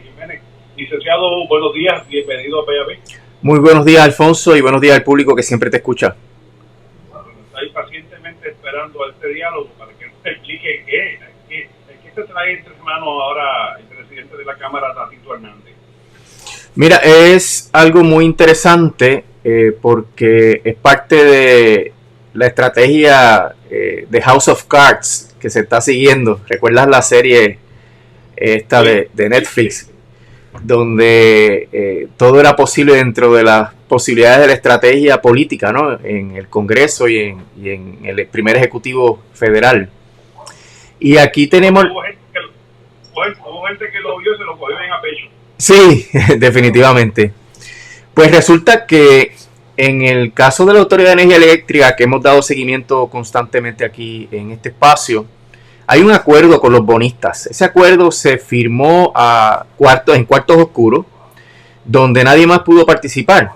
Jiménez. Licenciado, buenos días, bienvenido a PAB. Muy buenos días, Alfonso, y buenos días al público que siempre te escucha. Bueno, estoy pacientemente esperando a este diálogo para que nos explique qué se trae entre manos ahora el presidente de la Cámara, Tatito Hernández. Mira, es algo muy interesante porque es parte de la estrategia de House of Cards que se está siguiendo. ¿Recuerdas la serie esta de Netflix? Donde todo era posible dentro de las posibilidades de la estrategia política, ¿no? En el Congreso y en el primer Ejecutivo Federal. Y aquí tenemos... Hubo gente que lo vio y se lo cogió bien a pecho. Sí, definitivamente. Pues resulta que en el caso de la Autoridad de Energía Eléctrica, que hemos dado seguimiento constantemente aquí en este espacio, hay un acuerdo con los bonistas. Ese acuerdo se firmó en cuartos oscuros, donde nadie más pudo participar.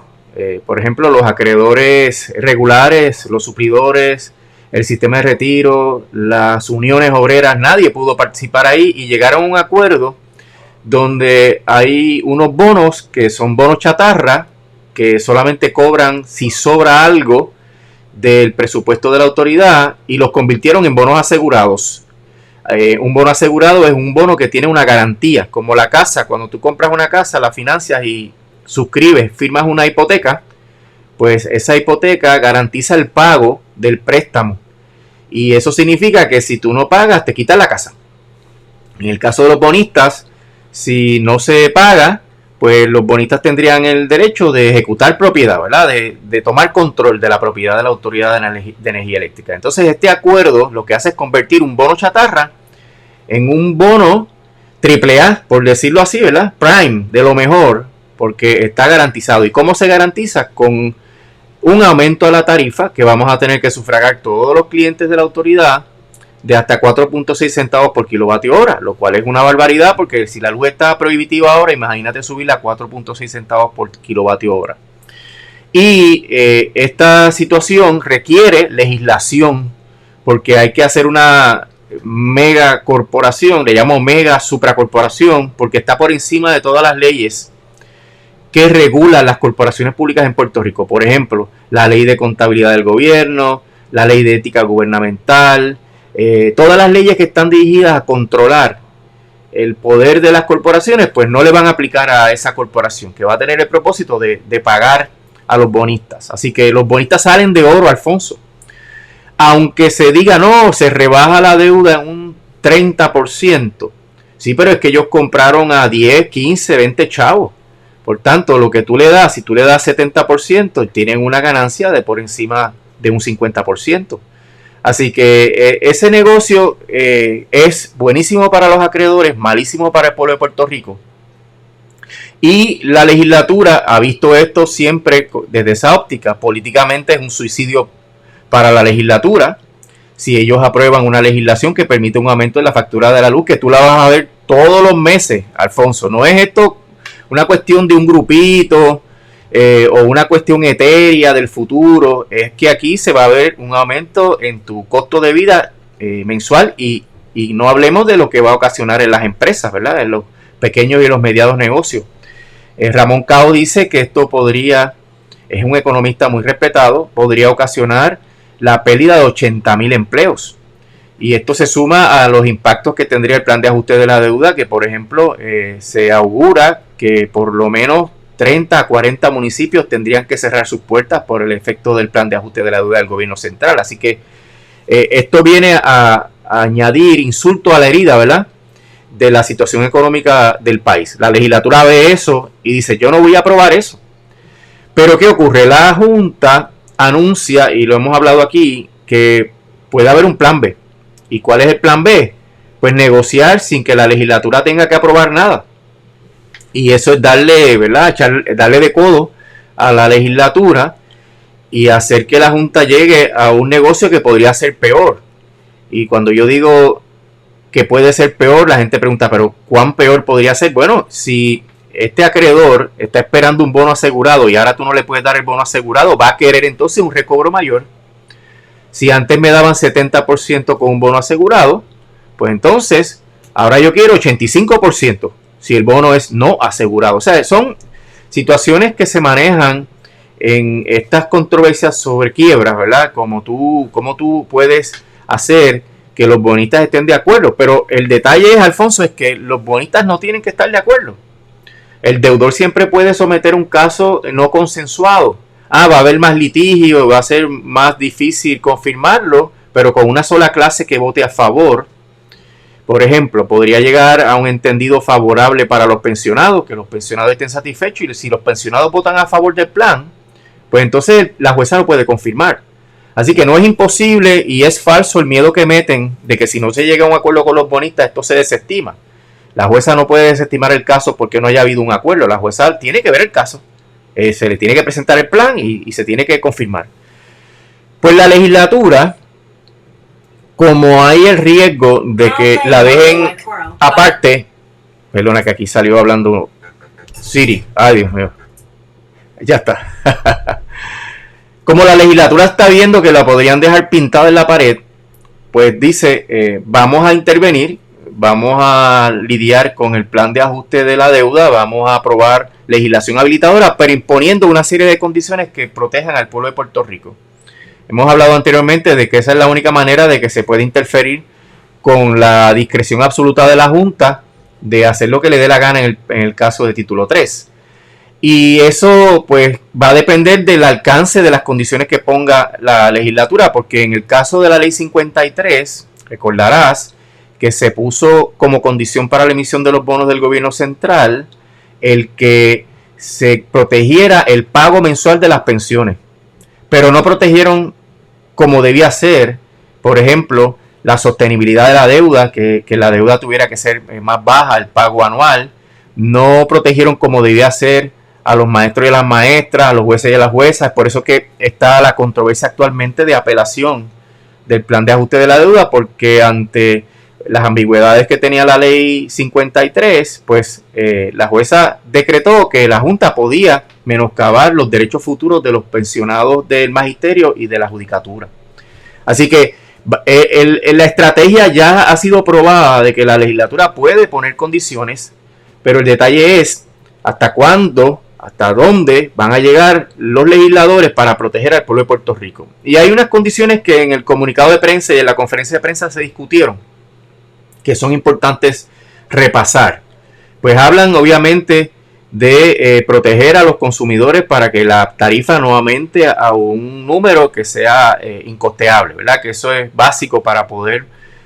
Por ejemplo, los acreedores regulares, los suplidores, el sistema de retiro, las uniones obreras, nadie pudo participar ahí y llegaron a un acuerdo donde hay unos bonos que son bonos chatarra, que solamente cobran si sobra algo del presupuesto de la autoridad, y los convirtieron en bonos asegurados. Un bono asegurado es un bono que tiene una garantía, como la casa. Cuando tú compras una casa, la financias y suscribes, firmas una hipoteca, pues esa hipoteca garantiza el pago del préstamo, y eso significa que si tú no pagas, te quitan la casa. En el caso de los bonistas, si no se paga, pues los bonistas tendrían el derecho de ejecutar propiedad, ¿verdad? De tomar control de la propiedad de la Autoridad de Energía Eléctrica. Entonces, este acuerdo lo que hace es convertir un bono chatarra en un bono AAA, por decirlo así, ¿verdad? Prime, de lo mejor, porque está garantizado. ¿Y cómo se garantiza? Con un aumento a la tarifa que vamos a tener que sufragar todos los clientes de la autoridad de hasta 4.6 centavos por kilovatio hora, lo cual es una barbaridad, porque si la luz está prohibitiva ahora, imagínate subirla a 4.6 centavos por kilovatio hora. Y esta situación requiere legislación, porque hay que hacer una mega corporación, le llamo mega supracorporación, porque está por encima de todas las leyes que regulan las corporaciones públicas en Puerto Rico. Por ejemplo, la ley de contabilidad del gobierno, la ley de ética gubernamental, todas las leyes que están dirigidas a controlar el poder de las corporaciones, pues no le van a aplicar a esa corporación, que va a tener el propósito de pagar a los bonistas. Así que los bonistas salen de oro, Alfonso. Aunque se diga, no, se rebaja la deuda en un 30%. Sí, pero es que ellos compraron a 10, 15, 20 chavos. Por tanto, lo que tú le das, si tú le das 70%, tienen una ganancia de por encima de un 50%. Así que ese negocio es buenísimo para los acreedores, malísimo para el pueblo de Puerto Rico. Y la legislatura ha visto esto siempre desde esa óptica. Políticamente es un suicidio para la legislatura si ellos aprueban una legislación que permite un aumento en la factura de la luz, que tú la vas a ver todos los meses, Alfonso. No es esto una cuestión de un grupito o una cuestión etérea del futuro. Es que aquí se va a ver un aumento en tu costo de vida mensual, y no hablemos de lo que va a ocasionar en las empresas, ¿verdad? En los pequeños y los medianos negocios. Ramón Cao dice que esto podría, es un economista muy respetado, podría ocasionar la pérdida de 80,000 empleos. Y esto se suma a los impactos que tendría el plan de ajuste de la deuda, que por ejemplo se augura que por lo menos 30 a 40 municipios tendrían que cerrar sus puertas por el efecto del plan de ajuste de la deuda del gobierno central. Así que esto viene a añadir insulto a la herida, ¿verdad?, de la situación económica del país. La legislatura ve eso y dice, yo no voy a aprobar eso. Pero ¿qué ocurre? La Junta anuncia, y lo hemos hablado aquí, que puede haber un plan B. ¿Y cuál es el plan B? Pues negociar sin que la legislatura tenga que aprobar nada. Y eso es darle, ¿verdad?, darle de codo a la legislatura y hacer que la Junta llegue a un negocio que podría ser peor. Y cuando yo digo que puede ser peor, la gente pregunta, ¿pero cuán peor podría ser? Bueno, si este acreedor está esperando un bono asegurado y ahora tú no le puedes dar el bono asegurado, va a querer entonces un recobro mayor. Si antes me daban 70% con un bono asegurado, pues entonces ahora yo quiero 85%. si el bono es no asegurado. O sea, son situaciones que se manejan en estas controversias sobre quiebras, ¿verdad? Cómo tú puedes hacer que los bonistas estén de acuerdo. Pero el detalle es, Alfonso, es que los bonistas no tienen que estar de acuerdo. El deudor siempre puede someter un caso no consensuado. Va a haber más litigio, va a ser más difícil confirmarlo, pero con una sola clase que vote a favor. Por ejemplo, podría llegar a un entendido favorable para los pensionados, que los pensionados estén satisfechos, y si los pensionados votan a favor del plan, pues entonces la jueza lo puede confirmar. Así que no es imposible y es falso el miedo que meten de que si no se llega a un acuerdo con los bonistas, esto se desestima. La jueza no puede desestimar el caso porque no haya habido un acuerdo. La jueza tiene que ver el caso, se le tiene que presentar el plan y se tiene que confirmar. Pues la legislatura, como hay el riesgo de que la dejen aparte, perdona que aquí salió hablando Siri, ay Dios mío, ya está. Como la legislatura está viendo que la podrían dejar pintada en la pared, pues dice, vamos a intervenir, vamos a lidiar con el plan de ajuste de la deuda, vamos a aprobar legislación habilitadora, pero imponiendo una serie de condiciones que protejan al pueblo de Puerto Rico. Hemos hablado anteriormente de que esa es la única manera de que se puede interferir con la discreción absoluta de la Junta de hacer lo que le dé la gana en el caso de título 3. Y eso pues va a depender del alcance de las condiciones que ponga la legislatura, porque en el caso de la ley 53, recordarás que se puso como condición para la emisión de los bonos del gobierno central el que se protegiera el pago mensual de las pensiones, pero no protegieron como debía ser, por ejemplo, la sostenibilidad de la deuda, que la deuda tuviera que ser más baja, el pago anual. No protegieron como debía ser a los maestros y a las maestras, a los jueces y a las juezas. Es por eso que está la controversia actualmente de apelación del plan de ajuste de la deuda, porque ante las ambigüedades que tenía la ley 53, pues la jueza decretó que la Junta podía menoscabar los derechos futuros de los pensionados del magisterio y de la judicatura. Así que la estrategia ya ha sido probada de que la legislatura puede poner condiciones, pero el detalle es hasta cuándo, hasta dónde van a llegar los legisladores para proteger al pueblo de Puerto Rico. Y hay unas condiciones que en el comunicado de prensa y en la conferencia de prensa se discutieron, que son importantes repasar. Pues hablan obviamente de proteger a los consumidores para que la tarifa no aumente a un número que sea incosteable, ¿verdad? Que eso es básico para poder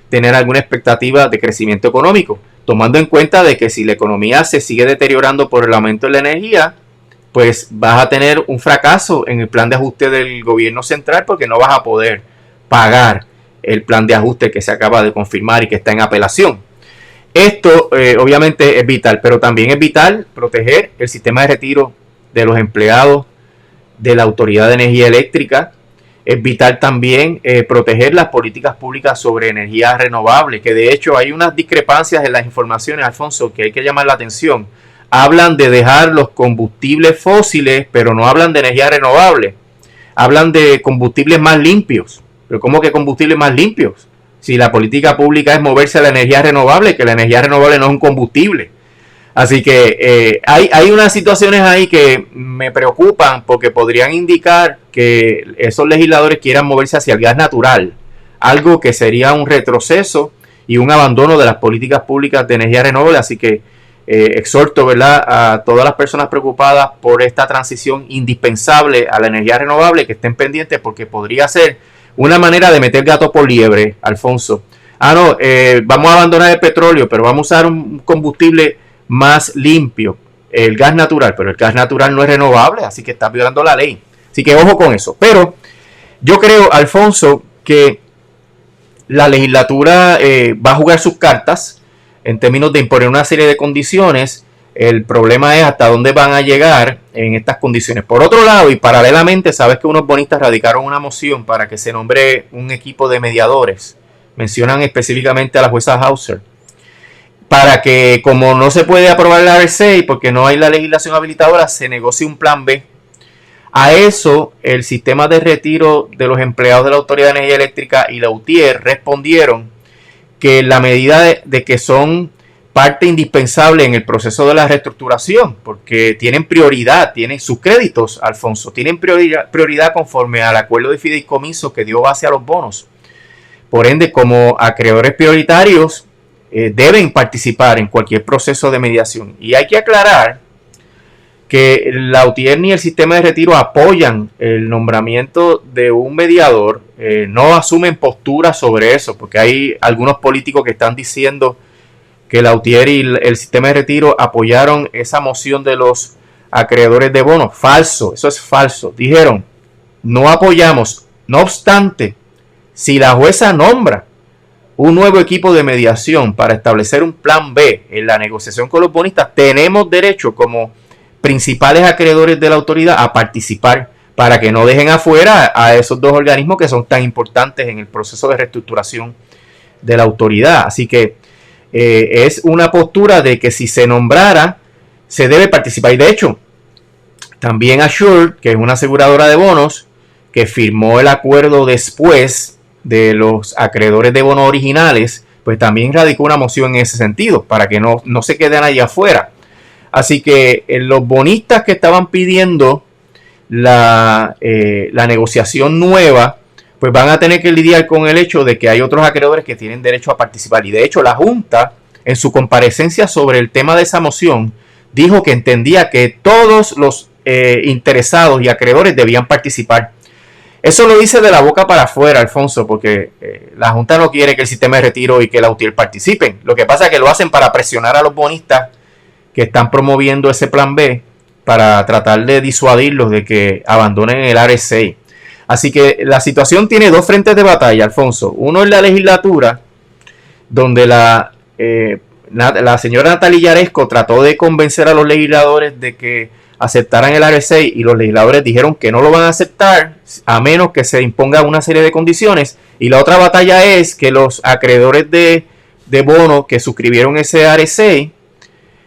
tener alguna expectativa de crecimiento económico, tomando en cuenta de que si la economía se sigue deteriorando por el aumento de la energía, pues vas a tener un fracaso en el plan de ajuste del gobierno central, porque no vas a poder pagar el plan de ajuste que se acaba de confirmar y que está en apelación. Esto obviamente es vital, pero también es vital proteger el sistema de retiro de los empleados de la Autoridad de Energía Eléctrica. Es vital también proteger las políticas públicas sobre energías renovables, que de hecho hay unas discrepancias en las informaciones, Alfonso, que hay que llamar la atención. Hablan de dejar los combustibles fósiles, pero no hablan de energía renovable. Hablan de combustibles más limpios. Pero ¿cómo que combustibles más limpios? Si la política pública es moverse a la energía renovable, que la energía renovable no es un combustible. Así que hay unas situaciones ahí que me preocupan porque podrían indicar que esos legisladores quieran moverse hacia el gas natural, algo que sería un retroceso y un abandono de las políticas públicas de energía renovable. Así que exhorto, ¿verdad?, a todas las personas preocupadas por esta transición indispensable a la energía renovable que estén pendientes, porque podría ser una manera de meter gato por liebre, Alfonso. Vamos a abandonar el petróleo, pero vamos a usar un combustible más limpio, el gas natural, pero el gas natural no es renovable, así que está violando la ley. Así que ojo con eso. Pero yo creo, Alfonso, que la legislatura va a jugar sus cartas en términos de imponer una serie de condiciones. El problema es hasta dónde van a llegar en estas condiciones. Por otro lado, y paralelamente, sabes que unos bonistas radicaron una moción para que se nombre un equipo de mediadores. Mencionan específicamente a la jueza Hauser, para que, como no se puede aprobar la R6 porque no hay la legislación habilitadora, se negocie un plan B. A eso, el sistema de retiro de los empleados de la Autoridad de Energía Eléctrica y la UTIER respondieron que en la medida de que son parte indispensable en el proceso de la reestructuración, porque tienen prioridad, tienen sus créditos, Alfonso, tienen prioridad conforme al acuerdo de fideicomiso que dio base a los bonos. Por ende, como acreedores prioritarios, deben participar en cualquier proceso de mediación. Y hay que aclarar que la UTIER ni el sistema de retiro apoyan el nombramiento de un mediador, no asumen postura sobre eso, porque hay algunos políticos que están diciendo que la UTIER y el sistema de retiro apoyaron esa moción de los acreedores de bonos. Falso, eso es falso. Dijeron, no apoyamos. No obstante, si la jueza nombra un nuevo equipo de mediación para establecer un plan B en la negociación con los bonistas, tenemos derecho como principales acreedores de la autoridad a participar para que no dejen afuera a esos dos organismos que son tan importantes en el proceso de reestructuración de la autoridad. Así que es una postura de que si se nombrara, se debe participar. Y de hecho, también Assured, que es una aseguradora de bonos, que firmó el acuerdo después de los acreedores de bonos originales, pues también radicó una moción en ese sentido, para que no se queden allá afuera. Así que los bonistas que estaban pidiendo la negociación nueva, pues van a tener que lidiar con el hecho de que hay otros acreedores que tienen derecho a participar. Y de hecho la Junta, en su comparecencia sobre el tema de esa moción, dijo que entendía que todos los interesados y acreedores debían participar. Eso lo dice de la boca para afuera, Alfonso, porque la Junta no quiere que el sistema de retiro y que la UTIER participen. Lo que pasa es que lo hacen para presionar a los bonistas que están promoviendo ese plan B, para tratar de disuadirlos de que abandonen el RSA. Así que la situación tiene dos frentes de batalla, Alfonso. Uno es la legislatura, donde la señora Natalia Yaresco trató de convencer a los legisladores de que aceptaran el RSA, y los legisladores dijeron que no lo van a aceptar a menos que se imponga una serie de condiciones. Y la otra batalla es que los acreedores de bonos que suscribieron ese RSA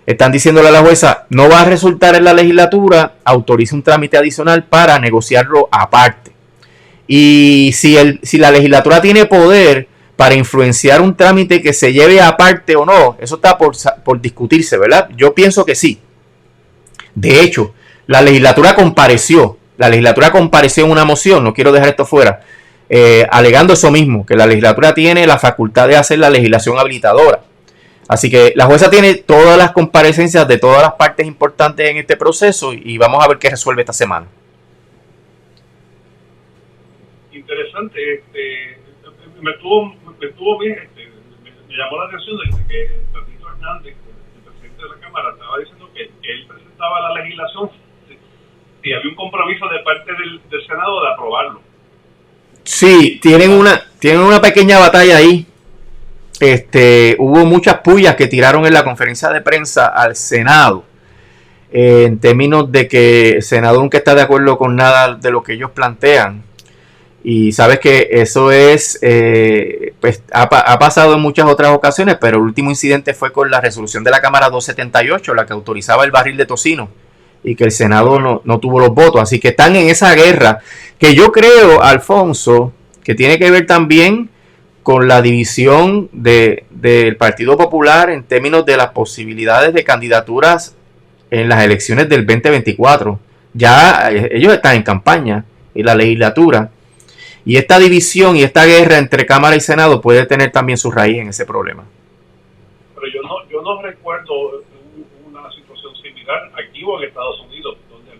están diciéndole a la jueza, no va a resultar en la legislatura, autorice un trámite adicional para negociarlo aparte. Y si la legislatura tiene poder para influenciar un trámite que se lleve aparte o no, eso está por discutirse, ¿verdad? Yo pienso que sí. De hecho, la legislatura compareció en una moción, no quiero dejar esto fuera, alegando eso mismo, que la legislatura tiene la facultad de hacer la legislación habilitadora. Así que la jueza tiene todas las comparecencias de todas las partes importantes en este proceso y vamos a ver qué resuelve esta semana. Interesante, me llamó la atención de que Tatito Hernández, el presidente de la Cámara, estaba diciendo que él presentaba la legislación si había un compromiso de parte del Senado de aprobarlo. Sí, tienen una pequeña batalla ahí. Hubo muchas pullas que tiraron en la conferencia de prensa al Senado, en términos de que el Senado nunca está de acuerdo con nada de lo que ellos plantean. Y sabes que eso es, pues ha pasado en muchas otras ocasiones, pero el último incidente fue con la resolución de la Cámara 278, la que autorizaba el barril de tocino, y que el Senado no tuvo los votos. Así que están en esa guerra, que yo creo, Alfonso, que tiene que ver también con la división del Partido Popular en términos de las posibilidades de candidaturas en las elecciones del 2024. Ya ellos están en campaña en la legislatura, y esta división y esta guerra entre Cámara y Senado puede tener también su raíz en ese problema. Pero yo no recuerdo una situación similar aquí o en Estados Unidos, donde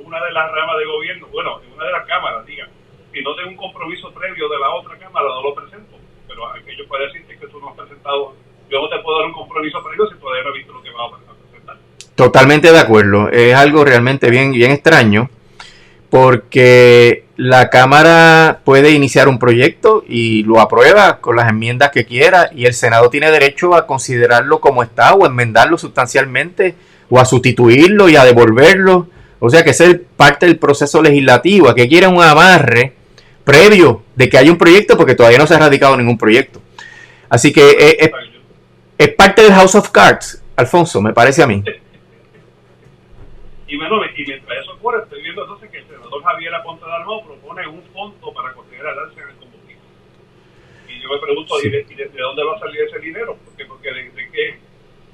una de las ramas de gobierno, bueno, en una de las cámaras, diga, si no tengo un compromiso previo de la otra cámara, no lo presento. Pero aquello puede decirte que tú no has presentado, yo no te puedo dar un compromiso previo si todavía no he visto lo que vas a presentar. Totalmente de acuerdo. Es algo realmente bien extraño, porque la Cámara puede iniciar un proyecto y lo aprueba con las enmiendas que quiera, y el Senado tiene derecho a considerarlo como está o enmendarlo sustancialmente o a sustituirlo y a devolverlo. O sea que ese es parte del proceso legislativo. Aquí quieren un amarre previo de que haya un proyecto, porque todavía no se ha radicado ningún proyecto. Así que es parte del House of Cards, Alfonso, me parece a mí. Y mientras eso ocurre, estoy viendo entonces que el senador Javier Aponte Dalmau propone un fondo para conseguir el alza en el combustible. Y Y yo me pregunto, ¿y de dónde va a salir ese dinero? Porque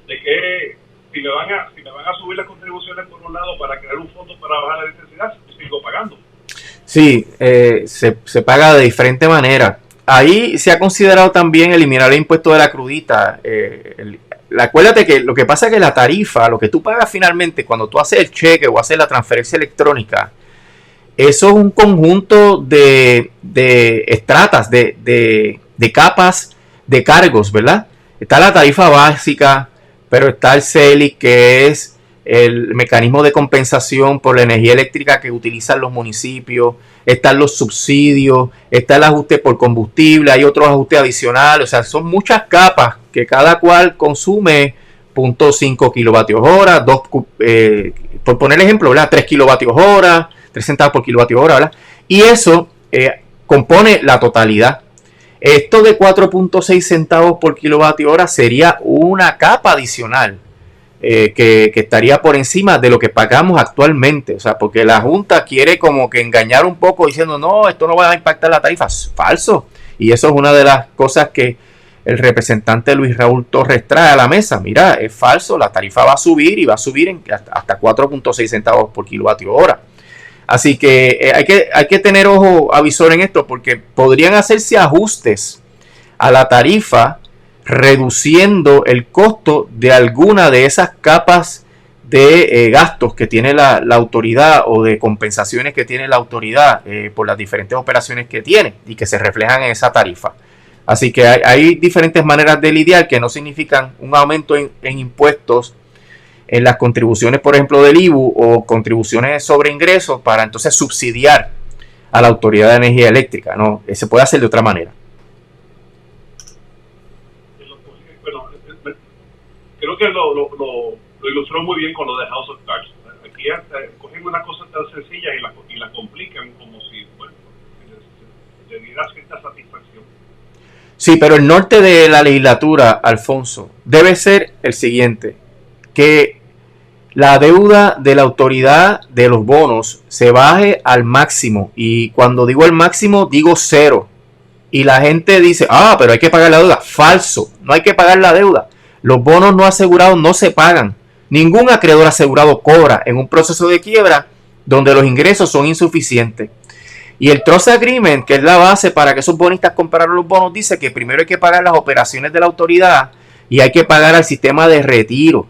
de qué si me van a subir las contribuciones por un lado para crear un fondo para bajar la electricidad, sigo pagando. Sí, se paga de diferente manera. Ahí se ha considerado también eliminar el impuesto de la crudita. Acuérdate que lo que pasa es que la tarifa, lo que tú pagas finalmente cuando tú haces el cheque o haces la transferencia electrónica, eso es un conjunto de estratas, de capas de cargos, ¿verdad? Está la tarifa básica, pero está el CELIC, que es el mecanismo de compensación por la energía eléctrica que utilizan los municipios, están los subsidios, está el ajuste por combustible, hay otros ajustes adicionales, o sea, son muchas capas que cada cual consume 0.5 kilovatios hora, por poner ejemplo, ¿verdad? 3 kilovatios hora, 3 centavos por kilovatio hora, ¿verdad? Y eso compone la totalidad. Esto de 4.6 centavos por kilovatio hora sería una capa adicional que estaría por encima de lo que pagamos actualmente. O sea, porque la Junta quiere como que engañar un poco diciendo, no, esto no va a impactar la tarifa. Falso. Y eso es una de las cosas que el representante Luis Raúl Torres trae a la mesa. Mira, es falso, la tarifa va a subir y va a subir hasta 4.6 centavos por kilovatio hora. Así que hay que tener ojo avisor en esto, porque podrían hacerse ajustes a la tarifa reduciendo el costo de alguna de esas capas de gastos que tiene la autoridad o de compensaciones que tiene la autoridad por las diferentes operaciones que tiene y que se reflejan en esa tarifa. Así que hay diferentes maneras de lidiar que no significan un aumento en impuestos en las contribuciones, por ejemplo, del IBU o contribuciones sobre ingresos para entonces subsidiar a la Autoridad de Energía Eléctrica. No, se puede hacer de otra manera. Bueno, creo que lo ilustró muy bien con lo de House of Cards. Aquí cogen una cosa tan sencilla y la complican como si, bueno, le diera cierta satisfacción. Sí, pero el norte de la legislatura, Alfonso, debe ser el siguiente: que la deuda de la autoridad de los bonos se baje al máximo. Y cuando digo el máximo, digo cero. Y la gente dice, pero hay que pagar la deuda. Falso, no hay que pagar la deuda. Los bonos no asegurados no se pagan. Ningún acreedor asegurado cobra en un proceso de quiebra donde los ingresos son insuficientes. Y el Trust Agreement, que es la base para que esos bonistas compraran los bonos, dice que primero hay que pagar las operaciones de la autoridad y hay que pagar al sistema de retiro.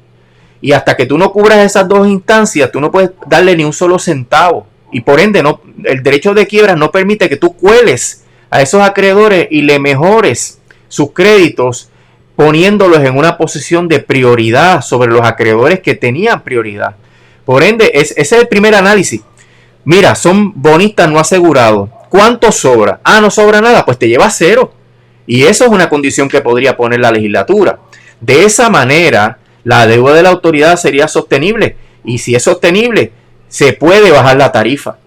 Y hasta que tú no cubras esas dos instancias, tú no puedes darle ni un solo centavo. Y por ende, el derecho de quiebra no permite que tú cueles a esos acreedores y le mejores sus créditos poniéndolos en una posición de prioridad sobre los acreedores que tenían prioridad. Por ende, ese es el primer análisis. Mira, son bonistas no asegurados. ¿Cuánto sobra? No sobra nada, pues te lleva cero. Y eso es una condición que podría poner la legislatura. De esa manera, la deuda de la autoridad sería sostenible. Y si es sostenible, se puede bajar la tarifa.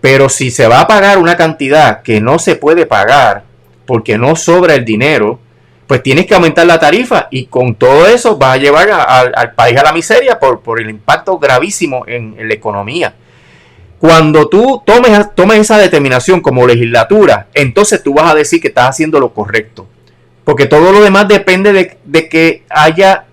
Pero si se va a pagar una cantidad que no se puede pagar porque no sobra el dinero, pues tienes que aumentar la tarifa. Y con todo eso vas a llevar al país a la miseria por el impacto gravísimo en la economía. Cuando tú tomes esa determinación como legislatura, entonces tú vas a decir que estás haciendo lo correcto. Porque todo lo demás depende de que haya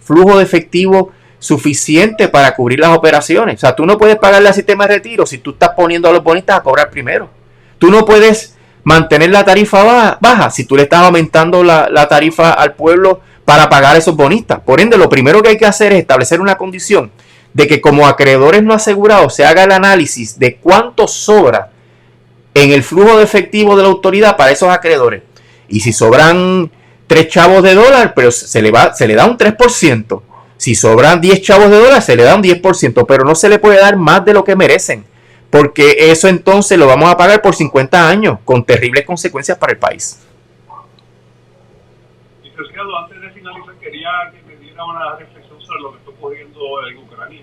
flujo de efectivo suficiente para cubrir las operaciones. O sea, tú no puedes pagarle al sistema de retiro si tú estás poniendo a los bonistas a cobrar primero. Tú no puedes mantener la tarifa baja si tú le estás aumentando la tarifa al pueblo para pagar a esos bonistas. Por ende, lo primero que hay que hacer es establecer una condición de que como acreedores no asegurados se haga el análisis de cuánto sobra en el flujo de efectivo de la autoridad para esos acreedores. Y si sobran 3 chavos de dólar, pero se le da un 3%. Si sobran 10 chavos de dólar, se le da un 10%, pero no se le puede dar más de lo que merecen, porque eso entonces lo vamos a pagar por 50 años, con terribles consecuencias para el país. Licenciado, antes de finalizar, quería que me diera una reflexión sobre lo que está ocurriendo en Ucrania.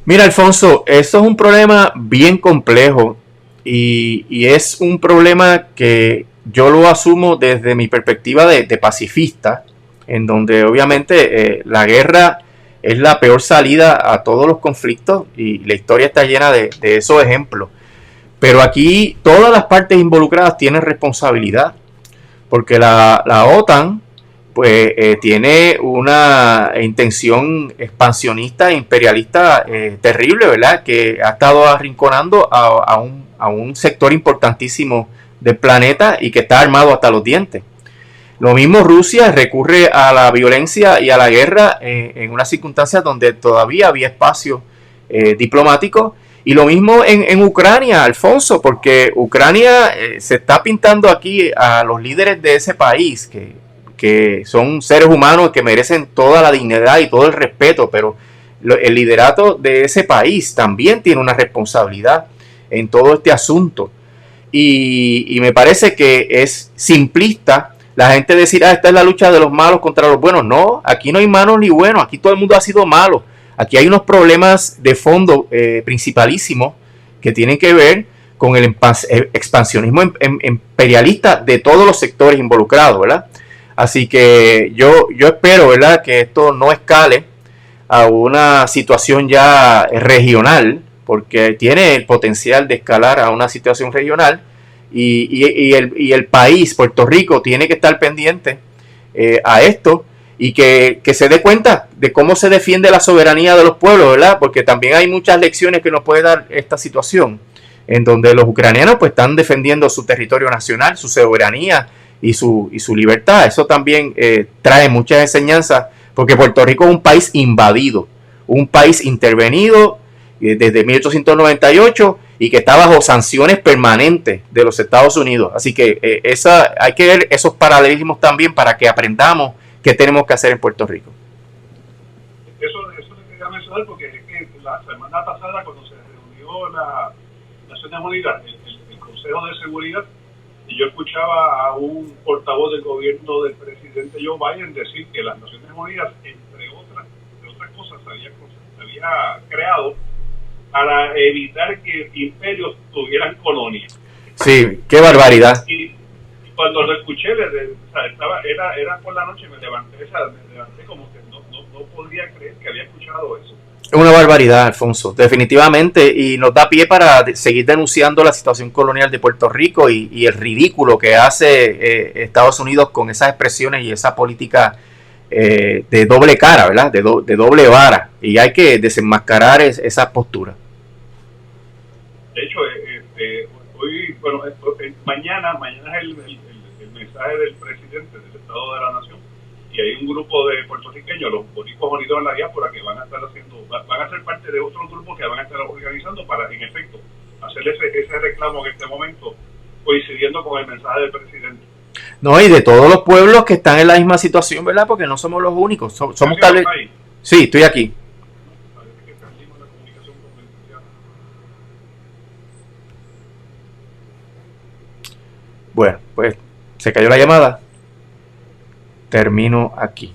Mira, Alfonso, eso es un problema bien complejo y es un problema que yo lo asumo desde mi perspectiva de pacifista, en donde obviamente la guerra es la peor salida a todos los conflictos y la historia está llena de esos ejemplos. Pero aquí todas las partes involucradas tienen responsabilidad, porque la OTAN pues tiene una intención expansionista e imperialista terrible, ¿verdad? Que ha estado arrinconando a un sector importantísimo del planeta y que está armado hasta los dientes. Lo mismo Rusia recurre a la violencia y a la guerra en unas circunstancias donde todavía había espacio diplomático. Y lo mismo en Ucrania, Alfonso, porque Ucrania se está pintando aquí a los líderes de ese país, que son seres humanos que merecen toda la dignidad y todo el respeto, pero el liderato de ese país también tiene una responsabilidad en todo este asunto. Y me parece que es simplista la gente decir, esta es la lucha de los malos contra los buenos. No, aquí no hay malos ni buenos, aquí todo el mundo ha sido malo. Aquí hay unos problemas de fondo principalísimos que tienen que ver con el expansionismo imperialista de todos los sectores involucrados, ¿verdad? Así que yo espero, ¿verdad?, que esto no escale a una situación ya regional, porque tiene el potencial de escalar a una situación regional y el país, Puerto Rico, tiene que estar pendiente a esto y que se dé cuenta de cómo se defiende la soberanía de los pueblos, ¿verdad? Porque también hay muchas lecciones que nos puede dar esta situación, en donde los ucranianos pues están defendiendo su territorio nacional, su soberanía y su libertad. Eso también trae muchas enseñanzas, porque Puerto Rico es un país invadido, un país intervenido desde 1898 y que está bajo sanciones permanentes de los Estados Unidos. Así que hay que ver esos paralelismos también para que aprendamos qué tenemos que hacer en Puerto Rico. Eso le quería mencionar, porque es que la semana pasada, cuando se reunió las Naciones Unidas, el Consejo de Seguridad, y yo escuchaba a un portavoz del gobierno del presidente Joe Biden decir que las Naciones Unidas, entre otras cosas, había creado para evitar que imperios tuvieran colonias. Sí, qué barbaridad. Y cuando lo escuché, era por la noche, me levanté como que no podía creer que había escuchado eso. Es una barbaridad, Alfonso, definitivamente, y nos da pie para seguir denunciando la situación colonial de Puerto Rico y el ridículo que hace Estados Unidos con esas expresiones y esa política de doble cara, ¿verdad? De doble vara, y hay que desenmascarar esa postura. De hecho, hoy, mañana es el mensaje del presidente del Estado de la Nación, y hay un grupo de puertorriqueños, los boricuas unidos en la diáspora, que van a ser parte de otros grupos que van a estar organizando para, en efecto, hacer ese reclamo en este momento, coincidiendo con el mensaje del presidente. No, y de todos los pueblos que están en la misma situación, ¿verdad? Porque no somos los únicos. Somos tal vez... Sí, estoy aquí. Bueno, pues se cayó la llamada. Termino aquí.